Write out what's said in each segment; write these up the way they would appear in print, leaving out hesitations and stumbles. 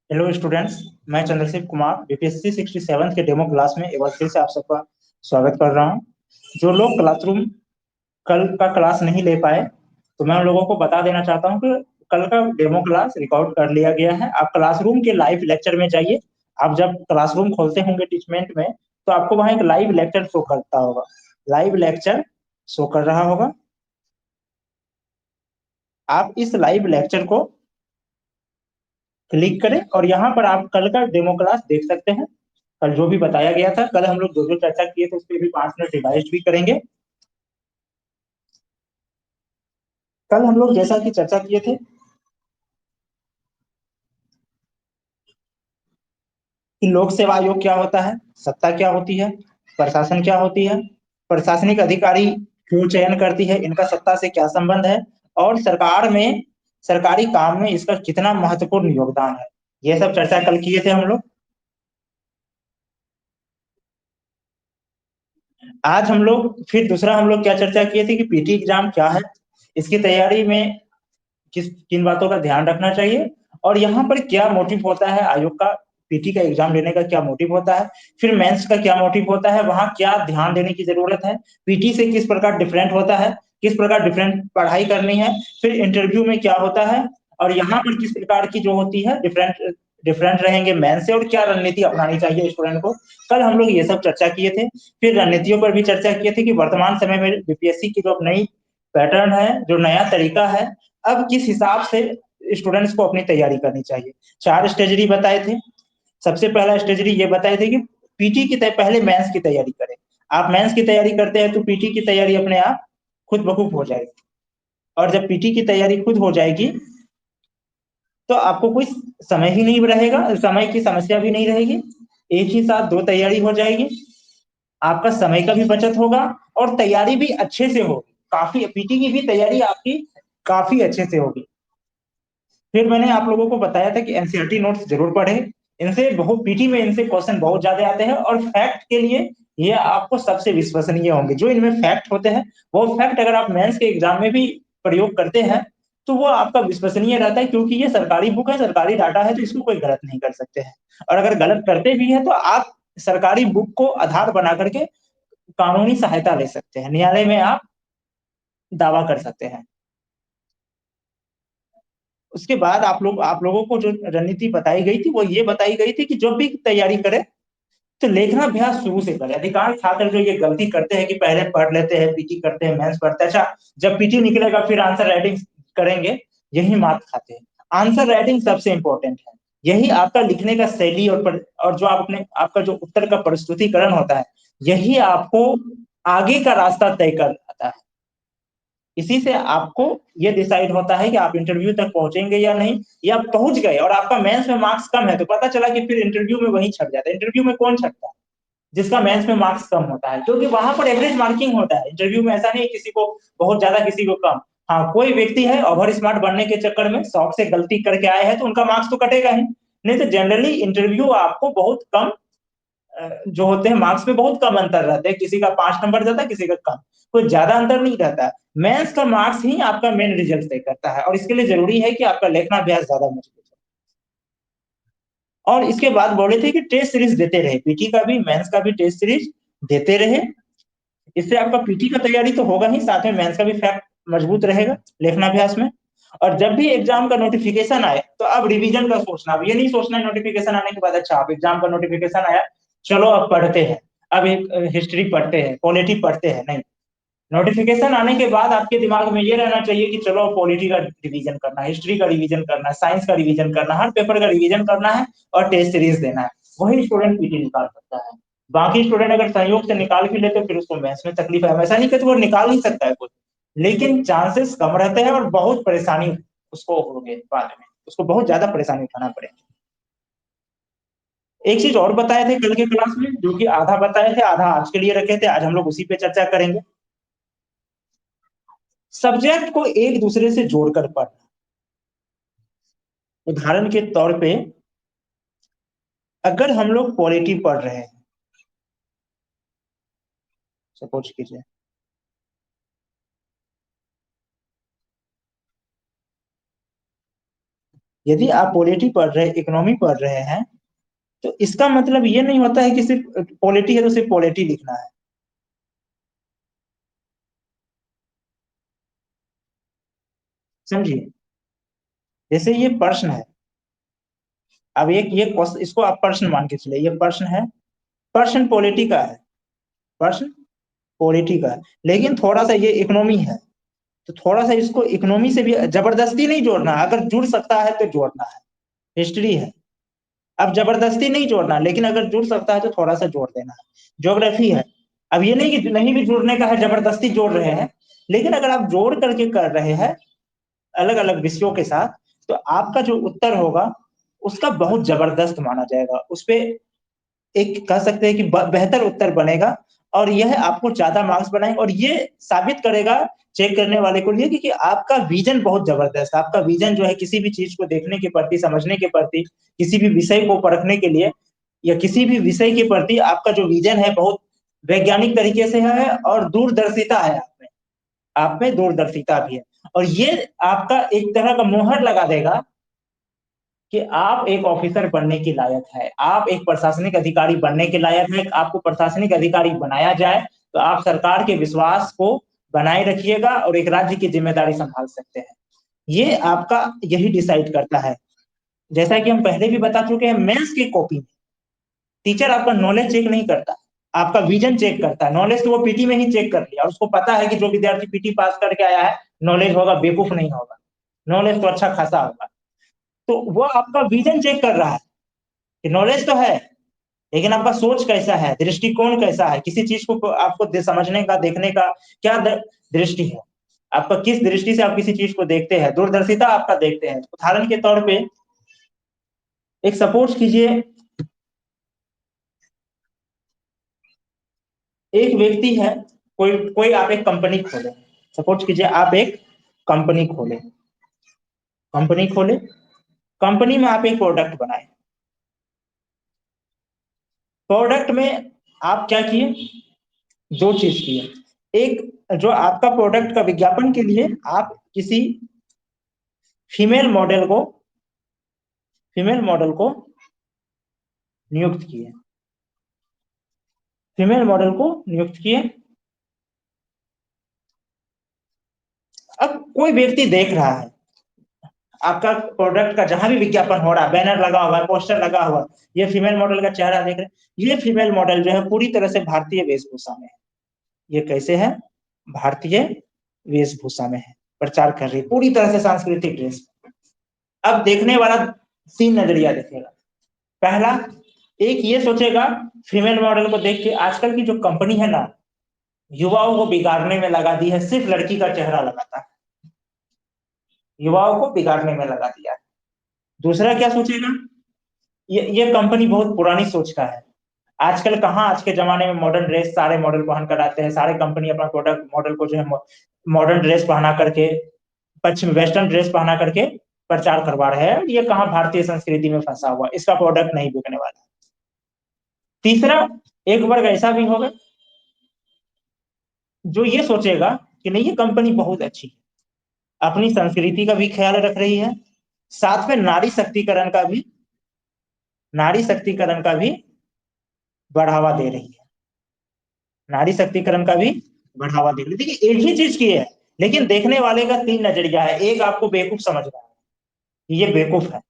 Hello students. मैं Chandrashekhar Kumar BPSC 67 के demo class में एक बार फिर से आप सबका स्वागत कर रहा हूं। जो लोग क्लासरूम कल का क्लास नहीं ले पाए, तो मैं उन लोगों को बता देना चाहता हूं कि कल का डेमो क्लास रिकॉर्ड कर लिया गया है। आप क्लासरूम के लाइव लेक्चर में जाइए। आप जब क्लासरूम खोलते होंगे टीचमेंट में, तो आपको वहां एक लाइव लेक्चर शो करता होगा। लाइव लेक्चर शो कर रहा होगा। आप इस लाइव लेक्चर को क्लिक करें और यहाँ पर आप कल का डेमो क्लास देख सकते हैं। कल जो भी बताया गया था, कल हम लोग जो जो चर्चा किए थे उस पर भी 5 मिनट रिवाइज भी करेंगे। कल हम लोग जैसा कि चर्चा किए थे कि लोक सेवा आयोग क्या होता है, सत्ता क्या होती है, प्रशासन क्या होती है, प्रशासनिक अधिकारी क्यों चयन करती है, इनका सत्ता से क्या संबंध है, और सरकार में सरकारी काम में इसका कितना महत्वपूर्ण योगदान है, ये सब चर्चा कल किए थे हम लोग। आज हम लोग फिर दूसरा हम लोग क्या चर्चा किए थे कि पीटी एग्जाम क्या है, इसकी तैयारी में किस किन बातों का ध्यान रखना चाहिए, और यहाँ पर क्या मोटिव होता है आयोग का, पीटी का एग्जाम लेने का क्या मोटिव होता है, फिर मेंस का क्या मोटिव होता है, वहां क्या ध्यान देने की जरूरत है, पीटी से किस प्रकार डिफरेंट होता है, किस प्रकार डिफरेंट पढ़ाई करनी है, फिर इंटरव्यू में क्या होता है, और यहाँ पर किस प्रकार की जो होती है डिफरेंट डिफरेंट रहेंगे मेन से, और क्या रणनीति अपनानी चाहिए स्टूडेंट को। कल हम लोग ये सब चर्चा किए थे। फिर रणनीतियों पर भी चर्चा किए थे कि वर्तमान समय में बीपीएससी की जो अब नई पैटर्न है, जो नया तरीका है, अब किस हिसाब से स्टूडेंट्स को अपनी तैयारी करनी चाहिए। 4 स्टेजरी बताए थे। सबसे पहला स्टेजरी ये बताए थे कि पीटी की पहले मेंस की तैयारी करें। आप मेंस की तैयारी करते हैं तो पीटी की तैयारी अपने आप खुद ब खुद हो जाएगी, और जब पीटी की तैयारी खुद हो जाएगी तो आपको कोई समय ही नहीं रहेगा, समय की समस्या भी नहीं रहेगी। एक ही साथ दो तैयारी हो जाएगी, आपका समय का भी बचत होगा और तैयारी भी अच्छे से होगी। काफी पीटी की भी तैयारी आपकी काफी अच्छे से होगी। फिर मैंने आप लोगों को बताया था कि एनसीईआरटी नोट्स जरूर पढ़ें। इनसे बहुत पीटी में इनसे क्वेश्चन बहुत ज्यादा आते हैं, और फैक्ट के लिए ये आपको सबसे विश्वसनीय होंगे। जो इनमें फैक्ट होते हैं, वो फैक्ट अगर आप मेंस के एग्जाम में भी प्रयोग करते हैं तो वो आपका विश्वसनीय रहता है, क्योंकि ये सरकारी बुक है, सरकारी डाटा है, तो इसको कोई गलत नहीं कर सकते हैं। और अगर गलत करते भी हैं तो आप सरकारी बुक को आधार बना करके कानूनी सहायता ले सकते हैं, न्यायालय में आप दावा कर सकते हैं। उसके बाद आप लोगों को जो रणनीति बताई गई थी वो ये बताई गई थी कि जब भी तैयारी करें तो लेखनाभ्यास शुरू से करें। अधिकांश छात्र जो ये गलती करते हैं कि पहले पढ़ लेते हैं, पीटी करते हैं, मेंस पढ़ते हैं, अच्छा जब पीटी निकलेगा फिर आंसर राइटिंग करेंगे, यही मात खाते हैं। आंसर राइटिंग सबसे इंपॉर्टेंट है। यही आपका लिखने का शैली और जो आप अपने आपका जो उत्तर का प्रस्तुतिकरण होता है, यही आपको आगे का रास्ता तय कर पाता है। इसी से आपको ये डिसाइड होता है कि आप इंटरव्यू तक पहुंचेंगे या नहीं, या पहुंच गए और आपका मेंस में मार्क्स कम है तो पता चला कि फिर इंटरव्यू में वही छट जाता है। इंटरव्यू में कौन छटता है? जिसका मेंस में मार्क्स कम होता है, क्योंकि वहां पर एवरेज मार्किंग होता है। इंटरव्यू में ऐसा नहीं है किसी को बहुत ज्यादा किसी को कम। हाँ, कोई व्यक्ति है ओवर स्मार्ट बनने के चक्कर में शौक से गलती करके आए हैं तो उनका मार्क्स तो कटेगा ही। नहीं तो जनरली इंटरव्यू आपको बहुत कम जो होते हैं मार्क्स में बहुत कम अंतर रहते हैं। किसी का 5 नंबर जाता है, किसी का कम, कोई ज्यादा अंतर नहीं रहता। मेंस का मार्क्स ही आपका मेन रिजल्ट तय करता है, और इसके लिए जरूरी है कि आपका लेखना अभ्यास ज्यादा मजबूत है। और इसके बाद बोले थे कि टेस्ट सीरीज देते रहे, पीटी का भी मेंस का भी टेस्ट सीरीज देते रहे। इससे आपका पीटी का तैयारी तो होगा ही, साथ में मेंस का भी फैक्ट मजबूत रहेगा लेखनाभ्यास में। और जब भी एग्जाम का नोटिफिकेशन आए तो अब रिवीजन का सोचना। अब ये नहीं सोचना है नोटिफिकेशन आने के बाद अच्छा अब एग्जाम का नोटिफिकेशन आया, चलो अब पढ़ते हैं, अब एक हिस्ट्री पढ़ते हैं, पॉलिटी पढ़ते हैं, नहीं। नोटिफिकेशन आने के बाद आपके दिमाग में ये रहना चाहिए कि चलो पॉलिटी का रिवीजन करना है, हिस्ट्री का रिवीजन करना है, साइंस का रिवीजन करना है, हर पेपर का रिवीजन करना है और टेस्ट सीरीज देना है। वही स्टूडेंट पीटी निकाल सकता है। बाकी स्टूडेंट अगर संयोग से निकाल भी लेते फिर उसको मैथ्स में तकलीफ है। ऐसा नहीं कि वो निकाल नहीं सकता है कुछ, लेकिन चांसेस कम रहते हैं और बहुत परेशानी उसको होगी बाद में, उसको बहुत ज्यादा परेशानी उठाना पड़ेगा। एक चीज और बताए थे कल के क्लास में, जो कि आधा बताए थे आधा आज के लिए रखे थे, आज हम लोग उसी पे चर्चा करेंगे। सब्जेक्ट को एक दूसरे से जोड़कर पढ़ना। उदाहरण के तौर पे अगर हम लोग पॉलिटी पढ़ रहे हैं, सपोज कीजिए, यदि आप पॉलिटी पढ़ रहे, इकोनॉमी पढ़ रहे हैं, तो इसका मतलब ये नहीं होता है कि सिर्फ पॉलिटी है तो सिर्फ पॉलिटी लिखना है। समझिए, जैसे ये प्रश्न है, अब एक ये इसको आप प्रश्न मान के चले, ये प्रश्न है, प्रश्न पॉलिटी का है, प्रश्न पॉलिटी का है, लेकिन थोड़ा सा ये इकोनॉमी है, तो थोड़ा सा इसको इकोनॉमी से भी जबरदस्ती नहीं जोड़ना, अगर जुड़ सकता है तो जोड़ना है। हिस्ट्री है, अब जबरदस्ती नहीं जोड़ना, लेकिन अगर जुड़ सकता है तो थोड़ा सा जोड़ देना है। ज्योग्राफी है, अब ये नहीं कि नहीं भी जुड़ने का है, जबरदस्ती जोड़ रहे हैं, लेकिन अगर आप जोड़ करके कर रहे हैं अलग अलग विषयों के साथ, तो आपका जो उत्तर होगा उसका बहुत जबरदस्त माना जाएगा, उसपे एक कह सकते हैं कि बेहतर उत्तर बनेगा, और यह आपको ज्यादा मार्क्स बनाएंगे, और ये साबित करेगा चेक करने वाले को लिए कि आपका विजन बहुत जबरदस्त, आपका विजन जो है किसी भी चीज को देखने के प्रति, समझने के प्रति, किसी भी विषय को परखने के लिए, या किसी भी विषय के प्रति आपका जो विजन है बहुत वैज्ञानिक तरीके से है, और दूरदर्शिता है आप में दूरदर्शिता भी है, और ये आपका एक तरह का मोहर लगा देगा कि आप एक ऑफिसर बनने के लायक है, आप एक प्रशासनिक अधिकारी बनने के लायक है, आपको प्रशासनिक अधिकारी बनाया जाए तो आप सरकार के विश्वास को बनाए रखिएगा और एक राज्य की जिम्मेदारी संभाल सकते हैं। ये आपका यही डिसाइड करता है। जैसा कि हम पहले भी बता चुके हैं, मेंस की कॉपी में टीचर आपका नॉलेज चेक नहीं करता, आपका विजन चेक करता है। नॉलेज तो वो पीटी में ही चेक कर लिया, और उसको पता है कि जो विद्यार्थी पीटी पास करके आया है नॉलेज होगा, बेवकूफ नहीं होगा, नॉलेज तो अच्छा खासा होगा। तो वो आपका विजन चेक कर रहा है कि नॉलेज तो है, लेकिन आपका सोच कैसा है, दृष्टिकोण कैसा है, किसी चीज को आपको समझने का, देखने का क्या दृष्टि है, आपका किस दृष्टि से आप किसी चीज को देखते हैं, दूरदर्शिता आपका देखते हैं। उदाहरण के तौर पे एक सपोज कीजिए, एक व्यक्ति है, कोई कोई आप एक कंपनी खोले, सपोज कीजिए आप एक कंपनी खोले, कंपनी खोले, कंपनी में आप एक प्रोडक्ट बनाए, प्रोडक्ट में आप क्या किए, दो चीज किए। एक, जो आपका प्रोडक्ट का विज्ञापन के लिए आप किसी फीमेल मॉडल को फीमेल मॉडल को नियुक्त किए, फीमेल मॉडल को नियुक्त किए। अब कोई व्यक्ति देख रहा है आपका प्रोडक्ट का, जहां भी विज्ञापन हो रहा है, बैनर लगा हुआ है, पोस्टर लगा हुआ है, ये फीमेल मॉडल का चेहरा देख रहे हैं, ये फीमेल मॉडल जो है पूरी तरह से भारतीय वेशभूषा में है। ये कैसे है, भारतीय वेशभूषा में है, प्रचार कर रही है पूरी तरह से सांस्कृतिक ड्रेस। अब देखने वाला तीन नजरिया देखेगा। पहला, एक ये सोचेगा फीमेल मॉडल को देख के, आजकल की जो कंपनी है ना, युवाओं को बिगाड़ने में लगा दी है, सिर्फ लड़की का चेहरा लगाता है, युवाओं को बिगाड़ने में लगा दिया है। दूसरा क्या सोचेगा, ये कंपनी बहुत पुरानी सोच का है, आजकल कहाँ, आज के जमाने में मॉडर्न ड्रेस सारे मॉडल पहन कर आते हैं, सारे कंपनी अपना प्रोडक्ट मॉडल को जो है मॉडर्न ड्रेस पहना करके, पश्चिम वेस्टर्न ड्रेस पहना करके प्रचार करवा रहे हैं, ये कहाँ भारतीय संस्कृति में फंसा हुआ, इसका प्रोडक्ट नहीं बिकने वाला। तीसरा, एक वर्ग ऐसा भी होगा जो ये सोचेगा कि नहीं, ये कंपनी बहुत अच्छी है, अपनी संस्कृति का भी ख्याल रख रही है, साथ में नारी शक्तिकरण का भी बढ़ावा दे रही है, नारी शक्तिकरण का भी बढ़ावा दे रही है। देखिए एक ही चीज की है, लेकिन देखने वाले का तीन नजरिया है। एक आपको बेवकूफ समझ रहा है, ये बेवकूफ है,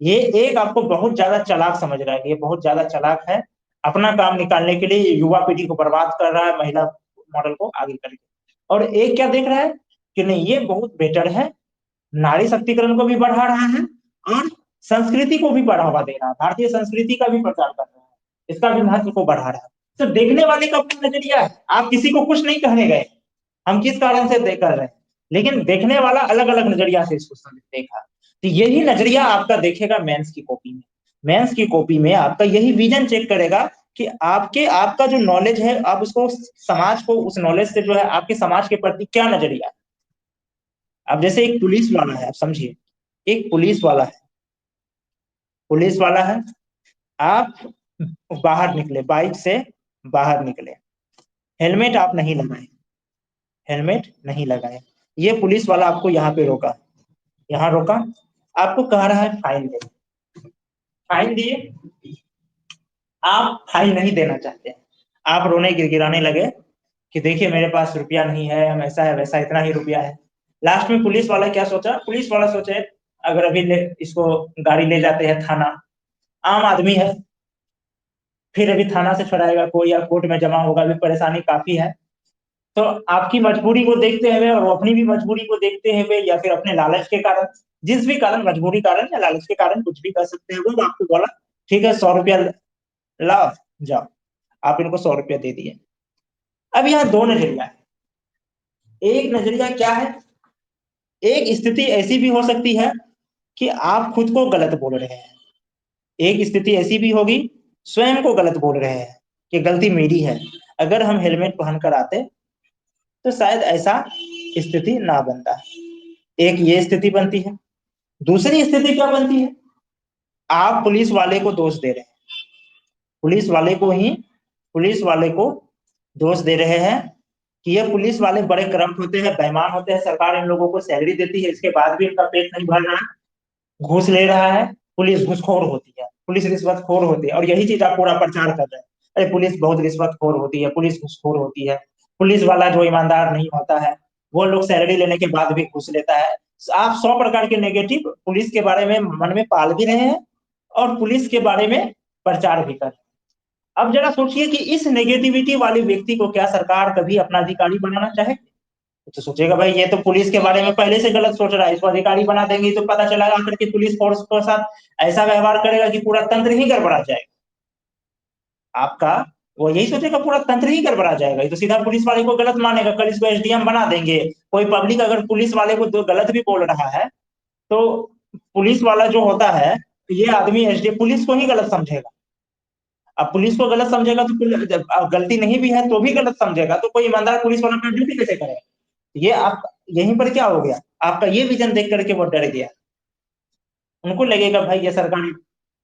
ये एक आपको बहुत ज्यादा चालाक समझ रहा है, ये बहुत ज्यादा चालाक है, अपना काम निकालने के लिए युवा पीढ़ी को बर्बाद कर रहा है, महिला मॉडल को आगे करके। और एक क्या देख रहा है कि नहीं, ये बहुत बेटर है, नारी शक्तिकरण को भी बढ़ा रहा है, और संस्कृति को भी बढ़ावा दे रहा है, भारतीय संस्कृति का भी प्रचार कर रहा है, इसका भी महत्व को बढ़ा रहा है। तो देखने वाले का अपना नजरिया है, आप किसी को कुछ नहीं कहने गए, हम किस कारण से कर रहे हैं, लेकिन देखने वाला अलग अलग नजरिया से इसको देखा। तो यही नजरिया आपका देखेगा मेंस की कॉपी में, मेंस की कॉपी में आपका यही विजन चेक करेगा कि आपका जो नॉलेज है, आप उसको समाज को, उस नॉलेज से जो है आपके समाज के प्रति क्या नजरिया है। अब जैसे एक पुलिस वाला है, आप समझिए, एक पुलिस वाला है, पुलिस वाला है, आप बाहर निकले, बाइक से बाहर निकले, हेलमेट आप नहीं लगाए, हेलमेट नहीं लगाए, ये पुलिस वाला आपको यहाँ पे रोका, यहाँ रोका, आपको कह रहा है फाइन दे, फाइन दिए, आप फाइन नहीं देना चाहते हैं, आप रोने गिड़गिड़ाने लगे कि देखिए मेरे पास रुपया नहीं है, हम ऐसा है वैसा, इतना ही रुपया है। लास्ट में पुलिस वाला क्या सोचा, पुलिस वाला सोचे अगर अभी इसको गाड़ी ले जाते हैं थाना, आम आदमी है, फिर अभी थाना से छुड़ाएगा कोई या कोर्ट में जमा होगा, अभी परेशानी काफी है। तो आपकी मजबूरी को देखते हुए और वो अपनी भी मजबूरी को देखते हुए या फिर अपने लालच के कारण, जिस भी कारण, मजबूरी कारण या लालच के कारण, कुछ भी कर सकते हैं, वो आपको बोला ठीक है 100 रुपया लाओ, जाओ, आप इनको 100 रुपया दे दिए। अब यहाँ दो नजरिया है। एक नजरिया क्या है, एक स्थिति ऐसी भी हो सकती है कि आप खुद को गलत बोल रहे हैं, एक स्थिति ऐसी भी होगी स्वयं को गलत बोल रहे हैं कि गलती मेरी है, अगर हम हेलमेट पहनकर आते तो शायद ऐसा स्थिति ना बनता। एक ये स्थिति बनती है। दूसरी स्थिति क्या बनती है, आप पुलिस वाले को दोष दे रहे हैं, पुलिस वाले को ही, पुलिस वाले को दोष दे रहे हैं कि ये पुलिस वाले बड़े करप्ट होते हैं, बेईमान होते हैं, सरकार इन लोगों को सैलरी देती है, इसके बाद भी इनका पेट नहीं भर रहा है, घूस ले रहा है, पुलिस घूसखोर होती है, पुलिस रिश्वतखोर होती है, और यही चीज आप पूरा प्रचार कर रहे हैं, अरे पुलिस बहुत रिश्वतखोर होती है, पुलिस घूसखोर होती है, पुलिस वाला जो ईमानदार नहीं होता है वो लोग सैलरी लेने के बाद भी घूस लेता है। आप 100 प्रकार के नेगेटिव पुलिस के बारे में मन में पाल भी रहे हैं और पुलिस के बारे में प्रचार भी कर रहे हैं। अब जरा सोचिए कि इस नेगेटिविटी वाले व्यक्ति को क्या सरकार कभी अपना अधिकारी बनाना चाहे, तो सोचेगा भाई ये तो पुलिस के बारे में पहले से गलत सोच रहा है, इसको अधिकारी बना देंगे तो पता चला आकर के पुलिस फोर्स के साथ ऐसा व्यवहार करेगा कि पूरा तंत्र ही गड़बड़ा जाएगा आपका। वो यही सोचेगा पूरा तंत्र ही गड़बड़ा जाएगा, ये तो सीधा पुलिस वाले को गलत मानेगा, कल इसको एसडीएम बना देंगे। कोई पब्लिक अगर पुलिस वाले को तो गलत भी बोल रहा है तो पुलिस वाला जो होता है, ये आदमी एसडीएम पुलिस को ही गलत समझेगा। अब पुलिस को गलत समझेगा तो अब गलती नहीं भी है तो भी गलत समझेगा, तो कोई ईमानदार पुलिस वाला अपना ड्यूटी कैसे करेगा। ये आप यहीं पर क्या हो गया, आपका ये विजन देख करके वो डर गया, उनको लगेगा भाई ये सरकारी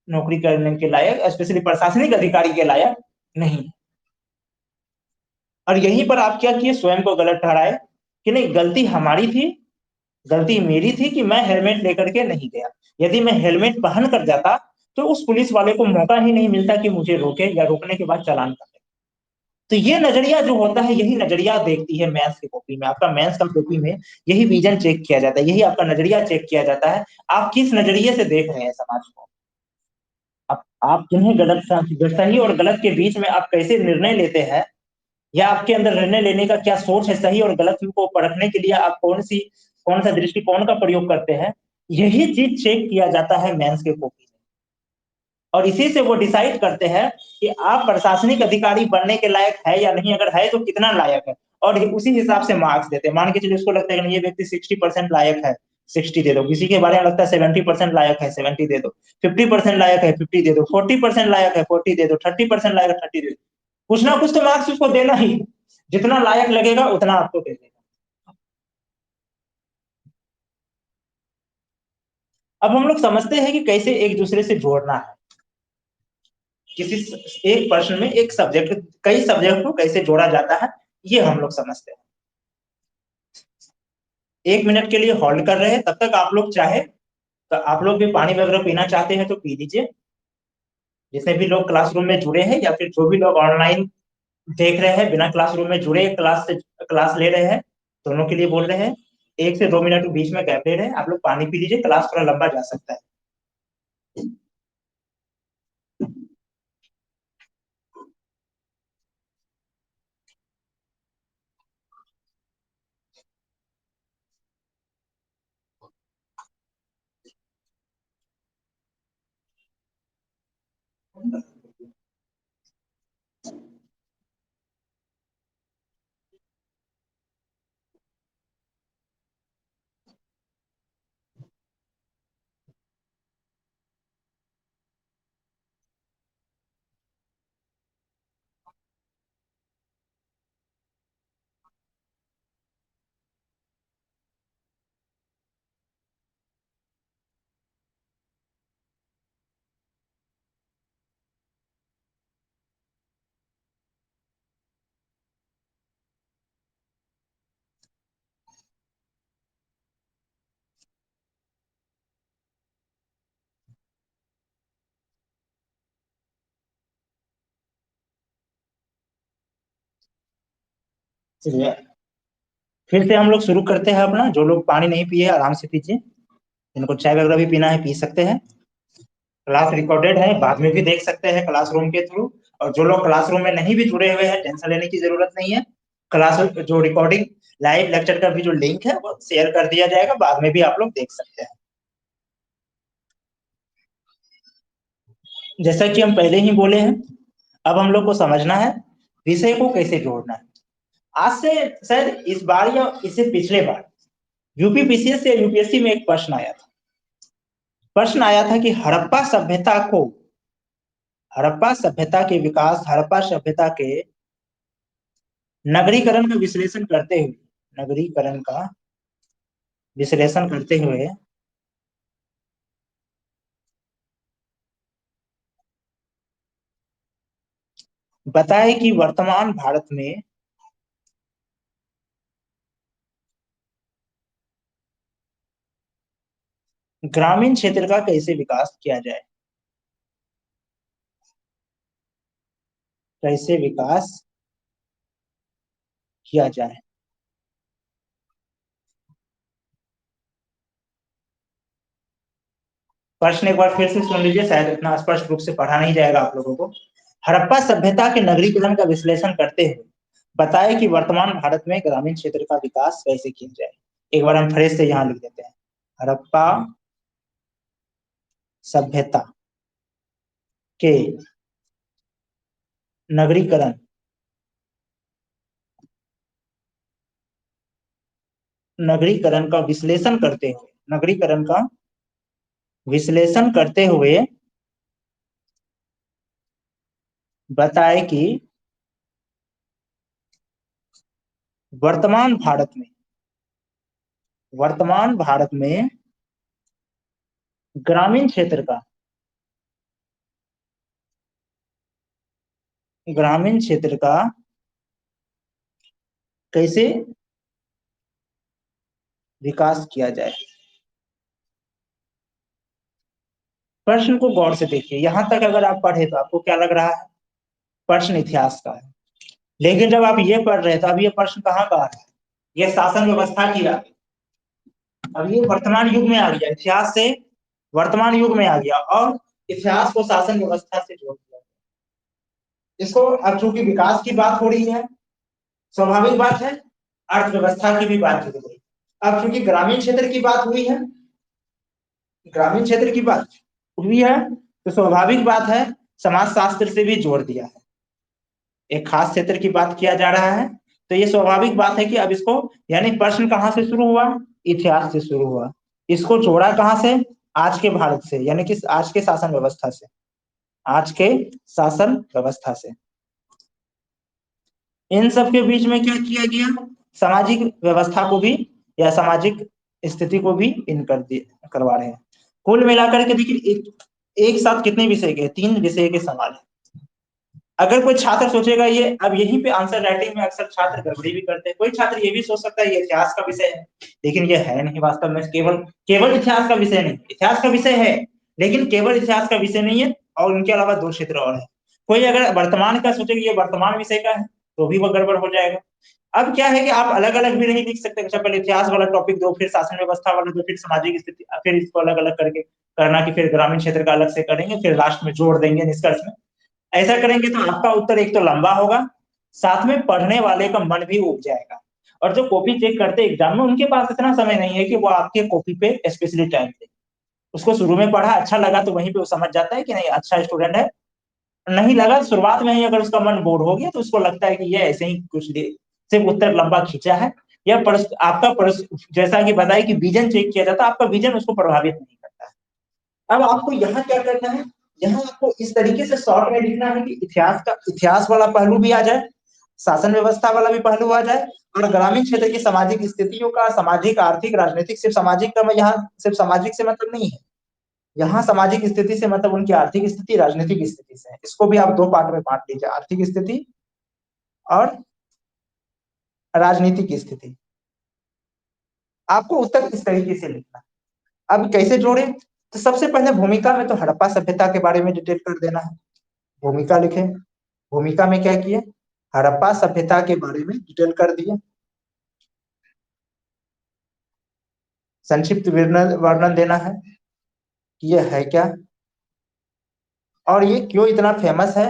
नौकरी करने के लायक, स्पेशली प्रशासनिक अधिकारी के लायक नहीं। और यहीं पर आप क्या किए, स्वयं को गलत ठहराए कि नहीं गलती हमारी थी, गलती मेरी थी कि मैं हेलमेट लेकर के नहीं गया, यदि मैं हेलमेट पहन कर जाता तो उस पुलिस वाले को मौका ही नहीं मिलता कि मुझे रोके या रोकने के बाद चालान करे। तो ये नजरिया जो होता है, यही नजरिया देखती है मेंस की कॉपी में, आपका मेंस का कॉपी में यही विजन चेक किया जाता है, यही आपका नजरिया चेक किया जाता है, आप किस नजरिए से देख रहे हैं समाज को। आप किन्हें गलत, सही और गलत के बीच में आप कैसे निर्णय लेते हैं, या आपके अंदर निर्णय लेने का क्या सोच है, सही और गलत को परखने के लिए आप कौन सा दृष्टिकोण का प्रयोग करते हैं, यही चीज चेक किया जाता है मेंस के कॉपी में। और इसी से वो डिसाइड करते हैं कि आप प्रशासनिक अधिकारी बनने के लायक है या नहीं, अगर है तो कितना लायक है, और उसी हिसाब से मार्क्स देते हैं। मान के चलिए उसको लगता है कि नहीं ये व्यक्ति 60% लायक है, 60 दे दो, किसी के बारे में लगता है 70% लायक है, 70 दे दो, 50% लायक है, 50 दे दो, 40% लायक है, 40 दे दो, 30% लायक है, 30 दे दो, कुछ ना कुछ तो मार्क्स उसको देना ही, जितना लायक लगेगा उतना आपको दे देगा। अब हम लोग समझते हैं कि कैसे एक दूसरे से जोड़ना है, किसी एक प्रश्न में एक सब्जेक्ट, कई सब्जेक्ट को कैसे जोड़ा जाता है, ये हम लोग समझते हैं। 1 मिनट के लिए होल्ड कर रहे हैं, तब तक आप लोग चाहे तो आप लोग भी पानी वगैरह पीना चाहते हैं तो पी लीजिए। जितने भी लोग क्लासरूम में जुड़े हैं या फिर जो भी लोग ऑनलाइन देख रहे हैं बिना क्लासरूम में जुड़े क्लास ले रहे हैं, दोनों के लिए बोल रहे हैं 1 से 2 मिनट बीच में गैप ले रहे हैं, आप लोग पानी पी लीजिए, क्लास थोड़ा लंबा जा सकता है। चलिए, फिर से हम लोग शुरू करते हैं अपना। जो लोग पानी नहीं पिए आराम से पीजिए, जिनको चाय वगैरह भी पीना है पी सकते हैं। क्लास रिकॉर्डेड है, बाद में भी देख सकते हैं क्लासरूम के थ्रू। और जो लोग क्लासरूम में नहीं भी जुड़े हुए हैं, टेंशन लेने की जरूरत नहीं है। क्लास जो रिकॉर्डिंग लाइव लेक्चर का भी जो लिंक है वो शेयर कर दिया जाएगा, बाद में भी आप लोग देख सकते हैं। जैसा कि हम पहले ही बोले हैं, अब हम लोग को समझना है विषय को कैसे जोड़ना है। आज से शायद इस बार या इससे पिछले बार यूपीपीसीएस या यूपीएससी में एक प्रश्न आया था। प्रश्न आया था कि हड़प्पा सभ्यता के विकास, हड़प्पा सभ्यता के नगरीकरण का विश्लेषण करते हुए, नगरीकरण का विश्लेषण करते हुए बताए कि वर्तमान भारत में ग्रामीण क्षेत्र का कैसे विकास किया जाए, कैसे विकास किया जाए। प्रश्न एक बार फिर से सुन लीजिए, शायद इतना स्पष्ट रूप से पढ़ा नहीं जाएगा आप लोगों को। हड़प्पा सभ्यता के नगरीकरण का विश्लेषण करते हुए बताए कि वर्तमान भारत में ग्रामीण क्षेत्र का विकास कैसे किया जाए। एक बार हम फ्रेश से यहाँ लिख देते हैं, हड़प्पा सभ्यता के नगरीकरण नगरीकरण का विश्लेषण करते हुए, नगरीकरण का विश्लेषण करते हुए बताए कि वर्तमान भारत में वर्तमान भारत में ग्रामीण क्षेत्र का ग्रामीण क्षेत्र का कैसे विकास किया जाए। प्रश्न को गौर से देखिए, यहां तक अगर आप पढ़े तो आपको क्या लग रहा है, प्रश्न इतिहास का है। लेकिन जब आप ये पढ़ रहे तो अब ये प्रश्न कहाँ का है, ये शासन व्यवस्था की आ गई। अब ये वर्तमान युग में आ गया, इतिहास से वर्तमान युग में आ गया और इतिहास को शासन व्यवस्था से जोड़ दिया। इसको अब चूंकि विकास की बात हो रही है, स्वाभाविक बात है अर्थव्यवस्था की भी बात जुड़ गई। अब चूंकि ग्रामीण क्षेत्र की बात हुई है, ग्रामीण क्षेत्र की बात हुई है, तो स्वाभाविक बात है समाजशास्त्र से भी जोड़ दिया है। एक खास क्षेत्र की बात किया जा रहा है, तो ये स्वाभाविक बात है कि अब इसको, यानी प्रश्न कहाँ से शुरू हुआ, इतिहास से शुरू हुआ। इसको जोड़ा कहाँ से, आज के भारत से, यानी कि आज के शासन व्यवस्था से, आज के शासन व्यवस्था से। इन सब के बीच में क्या किया गया, सामाजिक व्यवस्था को भी या सामाजिक स्थिति को भी इन करवा रहे हैं। कुल मिलाकर के देखिए एक साथ कितने विषय के, 3 विषय के सवाल है। अगर कोई छात्र सोचेगा ये, अब यहीं पे आंसर राइटिंग में अक्सर छात्र गड़बड़ी भी करते हैं। कोई छात्र ये भी सोच सकता है ये इतिहास का विषय है, लेकिन ये है नहीं वास्तव में। केवल केवल इतिहास का विषय नहीं, इतिहास का विषय है लेकिन केवल इतिहास का विषय नहीं है, और उनके अलावा 2 क्षेत्र और है। कोई अगर वर्तमान का सोचेगा ये वर्तमान विषय का है तो भी वो गड़बड़ हो जाएगा। अब क्या है कि आप अलग अलग भी नहीं लिख सकते, अच्छा पहले इतिहास वाला टॉपिक दो, फिर शासन व्यवस्था वाला दो, फिर सामाजिक स्थिति, फिर इसको अलग अलग करके करना कि फिर ग्रामीण क्षेत्र का अलग से करेंगे, फिर लास्ट में जोड़ देंगे निष्कर्ष में। ऐसा करेंगे तो आपका उत्तर एक तो लंबा होगा, साथ में पढ़ने वाले का मन भी उब जाएगा। और जो कॉपी चेक करते एग्जाम में उनके पास इतना समय नहीं है कि वो आपके कॉपी पे स्पेशली टाइम दे। उसको शुरू में पढ़ा अच्छा लगा तो वहीं पे वो समझ जाता है कि नहीं अच्छा स्टूडेंट है, नहीं लगा शुरुआत में ही अगर उसका मन बोर हो गया तो उसको लगता है कि ये ऐसे ही कुछ दे, सिर्फ उत्तर लंबा खींचा है। या आपका जैसा कि बताया कि विजन चेक किया जाता है, आपका विजन उसको प्रभावित नहीं करता है। अब आपको यहाँ क्या करना है, यहाँ आपको इस तरीके से शॉर्ट में लिखना है कि इतिहास वाला पहलू भी आ जाए, शासन व्यवस्था वाला भी पहलू आ जाए, और ग्रामीण क्षेत्र की सामाजिक स्थितियों का, सामाजिक आर्थिक राजनीतिक, सिर्फ सामाजिक का मैं यहाँ सिर्फ सामाजिक से मतलब नहीं है, यहाँ सामाजिक स्थिति से मतलब उनकी आर्थिक स्थिति राजनीतिक स्थिति से है। इसको भी आप 2 पार्ट में बांट लीजिए, आर्थिक स्थिति और राजनीतिक स्थिति। आपको उत्तर इस तरीके से लिखना। अब कैसे जोड़े, तो सबसे पहले भूमिका में तो हड़प्पा सभ्यता के बारे में डिटेल कर देना है। भूमिका लिखे, भूमिका में क्या किए, हड़प्पा सभ्यता के बारे में डिटेल कर दिए, संक्षिप्त वर्णन वर्णन देना है कि ये है क्या और ये क्यों इतना फेमस है,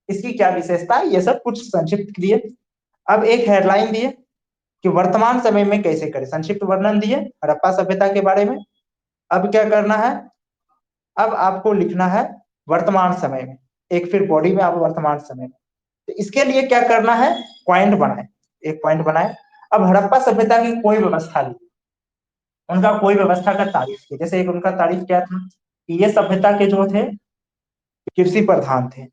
इसकी क्या विशेषता है, ये सब कुछ संक्षिप्त दिए। अब एक हेडलाइन दिए कि वर्तमान समय में कैसे करें, संक्षिप्त वर्णन दिए हड़प्पा सभ्यता के बारे में। अब क्या करना है, अब आपको लिखना है वर्तमान समय में, एक फिर बॉडी में आप वर्तमान समय में। तो इसके लिए क्या करना है, पॉइंट बनाए, एक पॉइंट बनाए। अब हड़प्पा सभ्यता की कोई व्यवस्था ली, उनका कोई व्यवस्था का तारीफ किया। जैसे एक उनका तारीफ क्या था कि ये सभ्यता के जो थे कृषि प्रधान थे।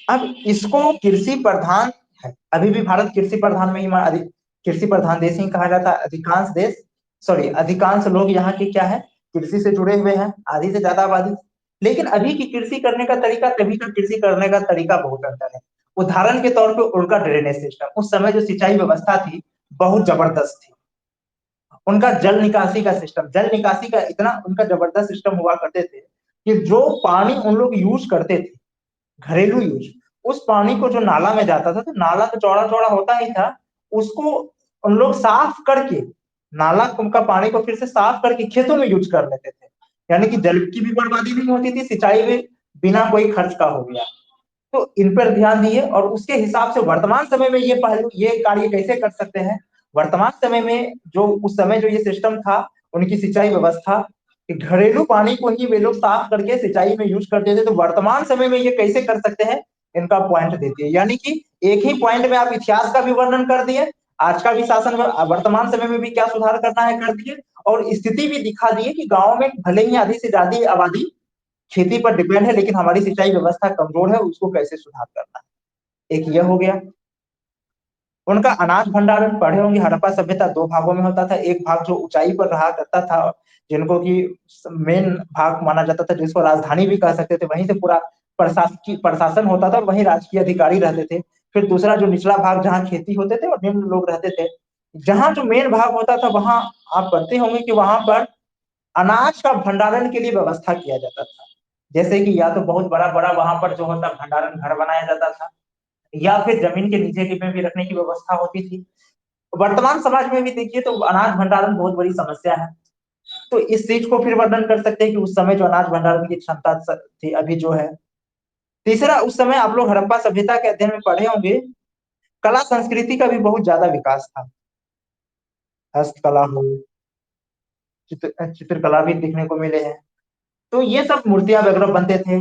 अब इसको कृषि प्रधान है, अभी भी भारत कृषि प्रधान में ही कृषि प्रधान देश ही कहा जाता है। अधिकांश देश, सॉरी, अधिकांश लोग यहाँ के क्या है, कृषि से जुड़े हुए हैं, आधी से ज्यादा आबादी। लेकिन अभी की कृषि करने का तरीका, तभी का कृषि करने का तरीका बहुत अंतर है। उदाहरण के तौर पे उनका ड्रेनेज सिस्टम, उस समय जो सिंचाई व्यवस्था थी बहुत जबरदस्त थी। उनका जल निकासी का सिस्टम, जल निकासी का इतना उनका जबरदस्त सिस्टम हुआ करते थे कि जो पानी उन लोग यूज करते थे, घरेलू यूज, उस पानी को जो नाला में जाता था, तो नाला तो चौड़ा चौड़ा होता ही था, उसको उन लोग साफ करके, नाला का पानी को फिर से साफ करके खेतों में यूज कर लेते थे। यानी कि जल की भी बर्बादी नहीं होती थी, सिंचाई भी बिना कोई खर्च का हो गया। तो इन पर ध्यान दिए और उसके हिसाब से वर्तमान समय में ये पहलू, ये कार्य कैसे कर सकते हैं। वर्तमान समय में जो उस समय जो ये सिस्टम था, उनकी सिंचाई व्यवस्था कि घरेलू पानी को ही वे लोग साफ करके सिंचाई में यूज करते थे। तो वर्तमान समय में ये कैसे कर सकते हैं, इनका पॉइंट देती है। यानी कि एक ही पॉइंट में आप इतिहास का भी वर्णन कर दिए, आज का भी शासन वर्तमान समय में भी क्या सुधार करना है कर दिए, और स्थिति भी दिखा दी है कि गांव में भले ही आधी से ज्यादा आबादी खेती पर डिपेंड है, लेकिन हमारी सिंचाई व्यवस्था कमजोर है, उसको कैसे सुधार करना है। एक यह हो गया। उनका अनाज भंडारण पढ़े होंगे, हड़प्पा सभ्यता दो भागों में होता था। एक भाग जो ऊंचाई पर रहा करता था, जिनको कि मेन भाग माना जाता था, जिसको राजधानी भी कह सकते थे, वहीं से पूरा प्रशासन होता था और वहीं राजकीय अधिकारी रहते थे। फिर दूसरा जो निचला भाग, जहाँ खेती होते थे और निम्न लोग रहते थे। जहाँ जो मेन भाग होता था, वहां आप पढ़ते होंगे कि वहां पर अनाज का भंडारण के लिए व्यवस्था किया जाता था। जैसे कि या तो बहुत बड़ा बड़ा वहां पर जो होता भंडारण घर बनाया जाता था, या फिर जमीन के नीचे के में भी रखने की व्यवस्था होती थी। वर्तमान समाज में भी देखिए तो अनाज भंडारण बहुत बड़ी समस्या है। तो इस चीज को फिर वर्णन कर सकते हैं कि उस समय जो अनाज भंडारण की क्षमता थी, अभी जो है। तीसरा, उस समय आप लोग हड़प्पा सभ्यता के अध्ययन में पढ़े होंगे, कला संस्कृति का भी बहुत ज्यादा विकास था। हस्तकला हो, चित्रकला भी देखने को मिले हैं। तो ये सब मूर्तियां वगैरह बनते थे,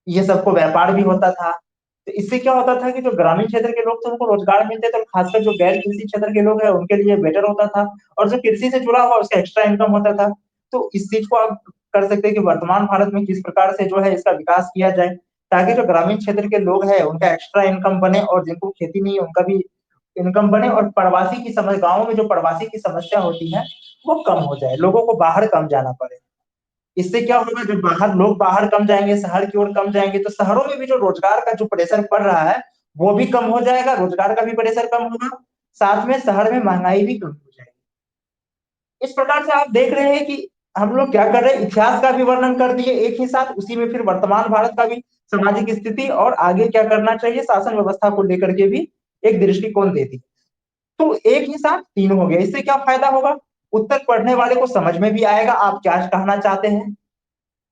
ये सबको व्यापार भी होता था। तो इससे क्या होता था कि जो ग्रामीण क्षेत्र के लोग थे उनको रोजगार मिलते थे, और खासकर जो गैर कृषि क्षेत्र के लोग हैं उनके लिए बेटर होता था। और जो कृषि से जुड़ा हुआ उसका एक्स्ट्रा इनकम होता था। तो इस चीज को आप कर सकते हैं कि वर्तमान भारत में किस प्रकार से जो है इसका विकास किया जाए, ताकि जो ग्रामीण क्षेत्र के लोग हैं उनका एक्स्ट्रा इनकम बने, और जिनको खेती नहीं है उनका भी इनकम बने, और प्रवासी की समझ, गाँव में जो प्रवासी की समस्या होती है वो कम हो जाए, लोगों को बाहर कम जाना पड़े। इससे क्या होगा, जब बाहर लोग बाहर कम जाएंगे, शहर की ओर कम जाएंगे, तो शहरों में भी जो रोजगार का जो प्रेशर पड़ रहा है वो भी कम हो जाएगा, रोजगार का भी प्रेशर कम होगा, साथ में शहर में महंगाई भी कम हो जाएगी। इस प्रकार से आप देख रहे हैं कि हम लोग क्या कर रहे हैं, इतिहास का भी वर्णन कर दिए एक ही साथ, उसी में फिर वर्तमान भारत का भी सामाजिक स्थिति और आगे क्या करना चाहिए शासन व्यवस्था को लेकर के भी एक दृष्टिकोण दे दी। तो एक ही साथ तीन हो गया। इससे क्या फायदा होगा, उत्तर पढ़ने वाले को समझ में भी आएगा आप क्या कहना चाहते हैं,